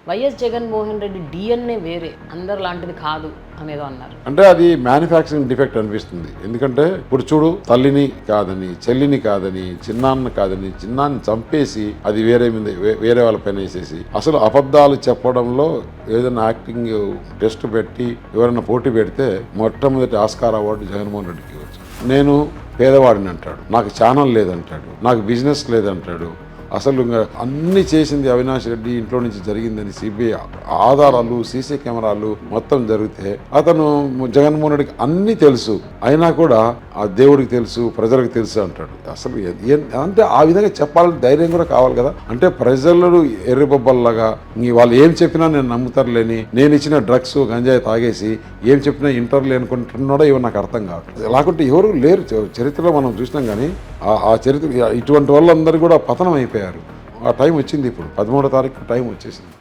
YS Jaganmohan Reddy DNA వేరే, అందరు లాంటిది కాదు అనేదో అన్నారు. అంటే అది మ్యానుఫ్యాక్చరింగ్ డిఫెక్ట్ అనిపిస్తుంది. ఎందుకంటే ఇప్పుడు చూడు, తల్లిని కాదని, చెల్లిని కాదని, చిన్నాన్న కాదని, చిన్నాన్ని చంపేసి అది వేరే వాళ్ళ పైన వేసేసి, అసలు అబద్ధాలు చెప్పడంలో ఏదైనా యాక్టింగ్ టెస్ట్ పెట్టి ఎవరైనా పోటీ పెడితే మొట్టమొదటి ఆస్కార్ అవార్డు జగన్మోహన్ రెడ్డికి ఇవ్వచ్చు. నేను పేదవాడిని అంటాడు, నాకు ఛానల్ లేదంటాడు, నాకు బిజినెస్ లేదంటాడు. అసలు ఇంకా అన్ని చేసింది అవినాష్ రెడ్డి ఇంట్లో నుంచి జరిగిందని సిబిఐ ఆధారాలు, సీసీ కెమెరాలు మొత్తం జరిగితే అతను జగన్మోహన్ రెడ్డికి అన్నీ తెలుసు, అయినా కూడా ఆ దేవుడికి తెలుసు, ప్రజలకు తెలుసు అంటాడు. అసలు అంటే ఆ విధంగా చెప్పాలని ధైర్యం కూడా కావాలి కదా. అంటే ప్రజలు ఎర్రబొబ్బల్లాగా వాళ్ళు ఏం చెప్పినా నేను నమ్ముతారులేని, నేను ఇచ్చిన డ్రగ్స్ గంజాయి తాగేసి ఏం చెప్పినా ఇంటర్లు అనుకుంటున్నాడో ఇవో నాకు అర్థం కావట్లేదు. లేకుంటే ఎవరు లేరు చరిత్రలో మనం చూసినాం. కానీ ఆ చరిత్ర ఇటువంటి వాళ్ళందరూ కూడా పతనం అయిపోయారు. ఆ టైం వచ్చింది. ఇప్పుడు 13వ తారీఖు టైం వచ్చేసింది.